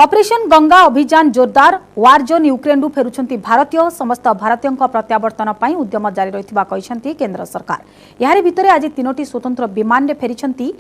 Operation Ganga अभियान जोरदार war zone Ukraine फेरुछंती भारतीय समस्त भारतीयों प्रत्यावर्तन पर उद्यम जारी रही केंद्र सरकार। यार भितर आज 3टी स्वतंत्र विमान रे फेरिछंती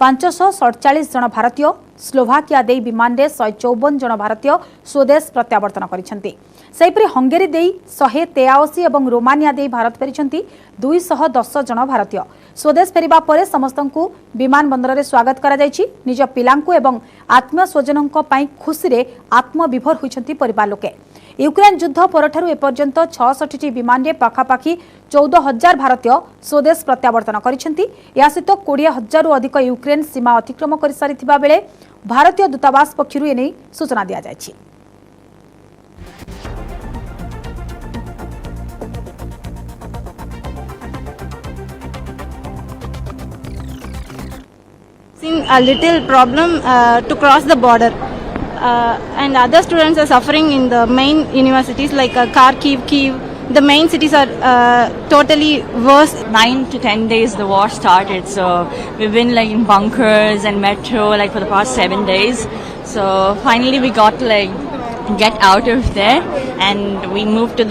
547 जन भारतीय। स्लोभाकिया दे विमान रे 154 जन भारतीय स्वदेश प्रत्यावर्तन करिछंती। सेहिपरि हंगेरी दे 183 और रोमानिया दे भारत फेरिछंती 210 जन भारतीय। स्वदेश फेरिबा परे समस्तंकु विमान बंदर रे स्वागत करा जायछि। निज पिलांकु एवं आत्मीय स्वजनंक पई खुशी रे आत्मविभोर होइछंती परिवार लोके। यूक्रेन युद्ध परठारु एपर्यंत 66टी विमान रे पाखापाखि 14,000 भारतीय स्वदेश प्रत्यावर्तन करिछंती। या सहित 20,000 रु अधिक यूक्रेन सीमा अतिक्रम कर सारिथिबा बेले भारतीय दूतावास पक्षरु एने सूचना दिया जायछि। A little problem to cross the border, and other students are suffering in the main universities like Kharkiv, Kyiv. The main cities are totally worse. 9 to 10 days the war started, so we've been like in bunkers and metro like for the past 7 days. So finally we got to like get out of there, and we moved to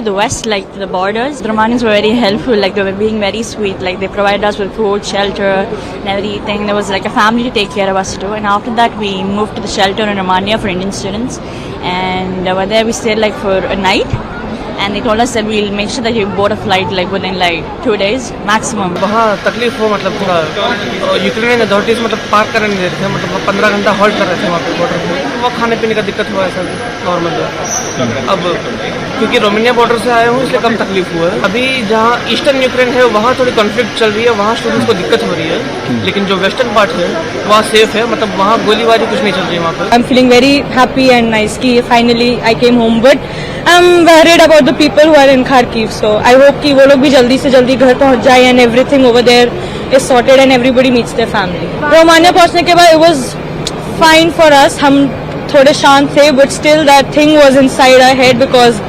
the west, like to the borders. The Romanians were very helpful, like they were being very sweet, like they provided us with food, shelter and everything. There was like a family to take care of us too. And after that we moved to the shelter in Romania for Indian students, and over there we stayed like for a night, and they told us that we'll make sure that you board a flight like within like 2 days maximum. वहाँ तकलीफ हो मतलब थोड़ा Ukraine authorities मतलब पार करने नहीं दे रहे थे, मतलब 15 घंटा हॉल्ट कर रहे थे वहाँ पे बॉर्डर पे। वो खाने पीने का दिक्कत हुआ है सर नॉर्मल है। अब क्योंकि रोमानिया बॉर्डर से आए हूँ इसलिए कम तकलीफ हुआ है। अभी जहाँ ईस्टर्न यूक्रेन है वहाँ थोड़ी कॉन्फ्लिक्ट चल रही है, वहाँ स्टूडेंट्स को दिक्कत हो रही है, लेकिन जो वेस्टर्न पार्ट है वहाँ सेफ है, मतलब वहाँ गोलीबारी कुछ नहीं चल रही है वहाँ पर। I'm feeling very happy and nice कि finally I came home, but I'm worried about the people who are in Kharkiv. So I hope कि वो लोग भी जल्दी से जल्दी घर पहुँच जाए and everything over there is sorted and everybody meets their family. Romania पहुँचने के बाद it was fine for us. हम थोड़े शांत थे, but still that thing was inside our head because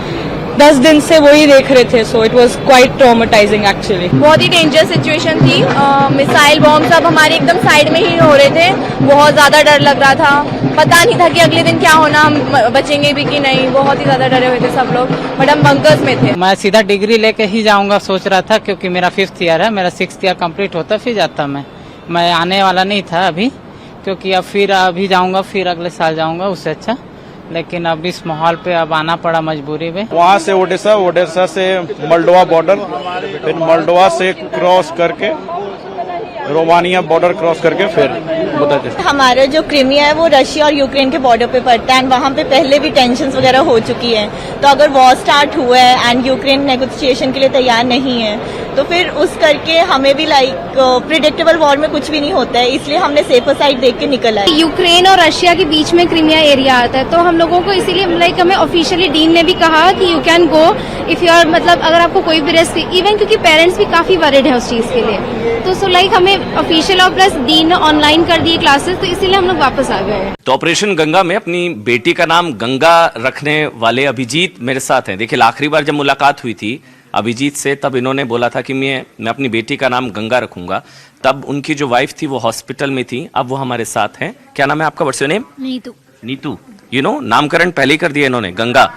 10 दिन से वही देख रहे थे, so it was quite traumatizing actually. बहुत ही डेंजर सिचुएशन थी। मिसाइल बॉम्ब सब हमारे एकदम साइड में ही हो रहे थे। बहुत ज़्यादा डर लग रहा था, पता नहीं था कि अगले दिन क्या होना, हम बचेंगे भी कि नहीं। बहुत ही ज़्यादा डरे हुए थे सब लोग, बट हम बंकर्स में थे। मैं सीधा डिग्री लेके ही जाऊंगा सोच रहा था, क्योंकि मेरा 5th ईयर है, मेरा 6th ईयर कंप्लीट होता फिर जाता। मैं आने वाला नहीं था अभी, क्योंकि अब फिर अभी जाऊंगा फिर अगले साल जाऊंगा, उससे अच्छा। लेकिन अब इस माहौल पे अब आना पड़ा मजबूरी में। वहाँ से ओडेसा, ओडेसा से मोल्डोवा बॉर्डर, फिर मोल्डोवा से क्रॉस करके रोमानिया बॉर्डर क्रॉस करके फिर बुदापेस्ट। हमारा जो क्रीमिया है वो रशिया और यूक्रेन के बॉर्डर पे पड़ता है, वहाँ पे पहले भी टेंशन्स वगैरह हो चुकी है। तो अगर वॉर स्टार्ट हुआ है एंड यूक्रेन नेगोशिएशन के लिए तैयार नहीं है, तो फिर उस करके हमें भी लाइक प्रिडिक्टेबल वॉर में कुछ भी नहीं होता है, इसलिए हमने सेफर साइड देख के निकल आए। यूक्रेन और रशिया के बीच में क्रीमिया एरिया आता है, तो हम लोगों को इसीलिए लाइक हमें ऑफिशियली डीन ने भी कहा कि you can go if you are, मतलब अगर आपको कोई भी रिस्क, इवन क्योंकि पेरेंट्स भी काफी वरिड है उस चीज के लिए, तो सो लाइक हमें ऑफिशियल और प्लस डीन ने ऑनलाइन कर दिए क्लासेस, तो इसीलिए हम लोग वापस आ गए। तो ऑपरेशन गंगा में अपनी बेटी का नाम गंगा रखने वाले अभिजीत मेरे साथ हैं। देखिए आखिरी बार जब मुलाकात हुई थी अभिजीत से, तब इन्होंने बोला था कि मैं अपनी बेटी का नाम गंगा रखूंगा। तब उनकी जो वाइफ थी वो हॉस्पिटल में थी, अब वो हमारे साथ हैं। क्या नाम है आपका? What's your name? Neetu. Neetu, you know नामकरण पहले ही कर दिया इन्होंने, Ganga.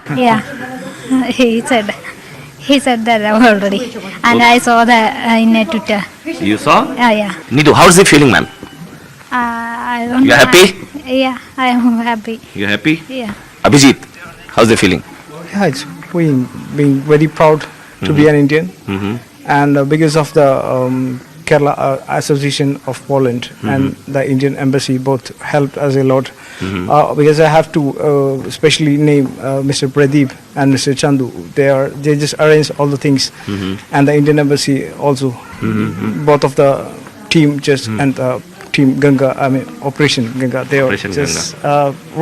He said that already, and I saw that in Twitter. You saw? Yeah. Neetu, how is he feeling, ma'am? I don't know. You're happy? Yeah, I am happy. You're happy? Yeah. Abhijit, how's he feeling? Yeah, it's being very proud to be an Indian, and because of the Kerala Association of Poland and the Indian Embassy both helped us a lot. Because I have to especially name Mr. Pradeep and Mr. Chandu. They just arrange all the things, and the Indian Embassy also. Both of the team and team Ganga, I mean Operation Ganga. They are just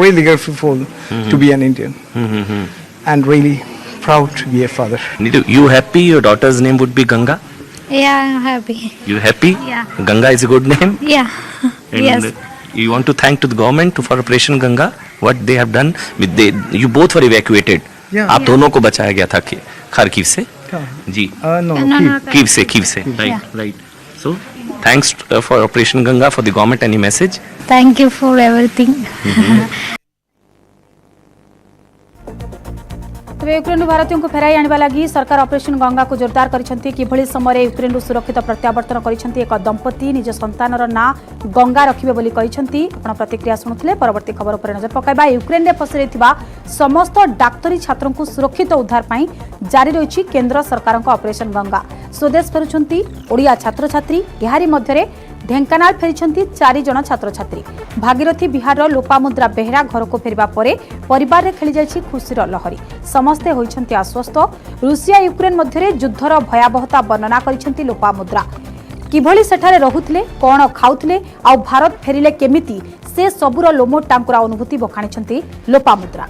really grateful to be an Indian, and really proud to be a father. Neetu, you happy your daughter's name would be Ganga? Yeah, I'm happy. You happy? Yeah. Ganga is a good name? Yeah. And Yes. You want to thank to the government for Operation Ganga, what they have done. You both were evacuated. Yeah. आप दोनों को बचाया गया था Kharkiv से? जी। No, Kyiv से. Right. So, thanks for Operation Ganga for the government. Any message? Thank you for everything. Tej Ukraine भारतीयों को फेराई आने लगी सरकार ऑपरेशन गंगा को जोरदार करछंती किभଳି समय यूक्रेन सुरक्षित प्रत्यावर्तन करछंती एक दंपति निज संतानर ना गंगा रखिबे बोली कहिसंती आपण प्रतिक्रिया सुनुथिले परवर्ती खबर पर नजर पकाइबा यूक्रेन रे फसी रहितबा समस्त डाक्टरी छात्रों को सुरक्षित उद्धार पई जारी रहिछि केंद्र सरकार ऑपरेशन गंगा स्वदेश फेरुछंती ओडिया छात्र छात्री यारी मध्यरे ढेंकानाल फेरिछंती 4 जण छात्र छात्री भागीरथी बिहार लोपामुद्रा बेहरा घर को फेरिबा परे परिवार रे खेली जायछि खुशीर लहरी समस्ते होइछंती आश्वस्त रूसिया यूक्रेन मध्यरे युद्धर भयावहता वर्णना करिछंती लोपामुद्रा किभଳି सेठारे रहुथिले कोन खाउथिले आ भारत फेरिले केमिति से सबुर लोमो टांकुरा अनुभूति बखाणिछंती लोपामुद्रा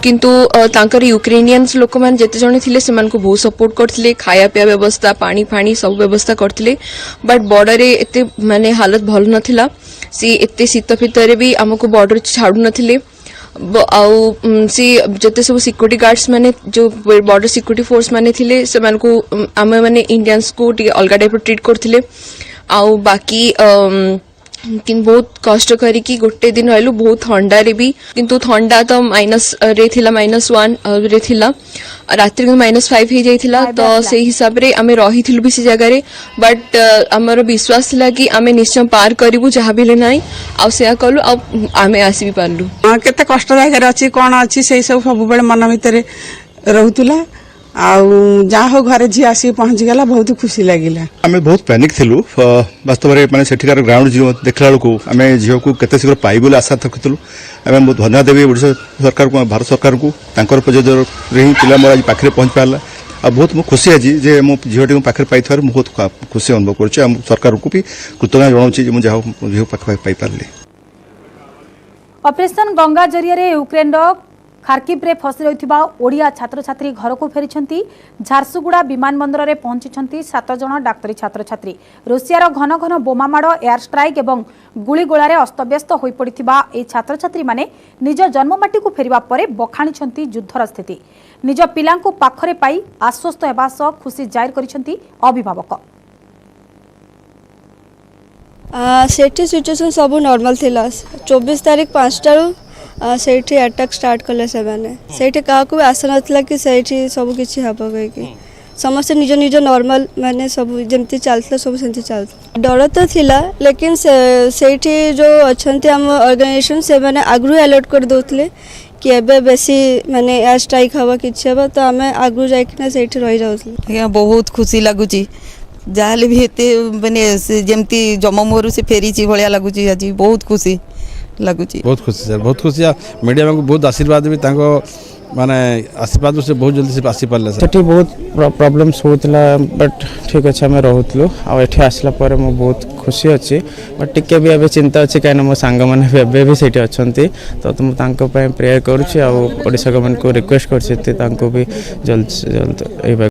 किंतु तांकर यूक्रेनियंस लोक मैंने जिते जने थिले सेमान को बहुत सपोर्ट करथिले खाया पिया व्यवस्था पानी फाणी सब व्यवस्था करथिले बट बॉर्डर रे एते माने हालत भल नथिला सी एते शीत फितरे भी हमको बॉर्डर छाडू नथिले आउ सी जते सब सिक्योरिटी गार्ड्स माने जो बॉर्डर सिक्योरिटी फोर्स माने थिले सेमान को आमे माने इंडियंस को अलगा टाइप ट्रीट करथिले आउ बाकी किन बहुत कष्ट करी गोटे दिन रहलु बहुत ठंडा रे भी किंतु ठंडा तो माइनस रे थिला -1 रे थिला रात्रि को -5 ही जाइथिला तो से हिसाब रे आमे रहिथिलु भी से जगह रे बट हमर विश्वास थिला कि आमे निश्चय पार करिवु जहा भी नाही आ सेया कलु आ आमे आसी भी पारलु केते कष्ट जगह अछि कोन अछि से सब बेले मन भितर रहउतला जहाँ हो घर झी आसी पहुंची गला बहुत खुशी लगिला आम बहुत पैनिक थिलु वास्तव में माने सेठिकार ग्राउंड जीव देखला बेलू आम झील को केते शीघ्र पाइबो आशा रखिलु आम बहुत धन्यवाद देवी ओडिशा सरकार को भारत सरकार को तांकर प्रयोजन रे ही पिला मोर आज पाखरे पहुंच पारला आ बहुत मु खुशी आज जे मो झीलटी पाखरे पाइथार मु बहुत खुशी अनुभव करछि हम सरकार को भी कृतज्ञता जणाउछि जे मु जा झील पाखरे पाइ पारले ऑपरेशन गंगा जरिया यूक्रेन खार्किव रे फसी रहिथिबा ओडिया छात्र छात्री घर को फेरिछंती झारसुगुड़ा विमानबंदर रे पहुंचिछंती 7 जण डाक्टरी छात्र छात्री रूसियार घन घन बोमामाड़ एयर स्ट्राइक एवं गुलीगोलारे अस्तव्यस्त होई पड़िथिबा ए छात्र छात्री माने निज जन्ममाटी को फेरिबा परे बखाणिछंती युद्धर स्थिति निज पिलांको पाखरे पाई आश्वस्त हेबा सह खुशी जाहिर करिछंती अभिभावक सेठी सिचुएशन सब नॉर्मल थिला 24 तारिख 5 टारू सेठी अटैक स्टार्ट कले से माने सेठी का को आशा नथला कि सेठी सब किछि हबो कि समस्त निज निज नॉर्मल माने सब जेमती चलथला सब सेंती चलथला डर तो थिला लेकिन सेठी जो अछंती हम ऑर्गेनाइजेशन से माने आग्रह अलर्ट कर दोथले कि एबे बेसी माने एयर स्ट्राइक हवा किछि हबो तो हमें आग्रह जाय कि ना सेठी रहि जाउथले बहुत खुशी लागुची जाहले भी एते माने जेमती जममोरु से फेरीची भलिया लागुची आज बहुत खुशी लगुची बहुत खुशी सर बहुत खुशी मीडिया में बहुत आशीर्वाद भी तांको माने आशीर्वाद से बहुत जल्दी से आसी पारले सर बहुत प्रॉब्लम्स होतला बट ठीक अछि हम रहउतलो आ एठी आसला पर मो बहुत खुशी अछि बट टिके भी अबे चिंता अछि काने मो संग माने एबे भी सेठी अछंती तो तुम तांको पे प्रेयर करूछि आ ओडिसा गवर्नमेंट को रिक्वेस्ट करछि तांको भी जल्द से जल्द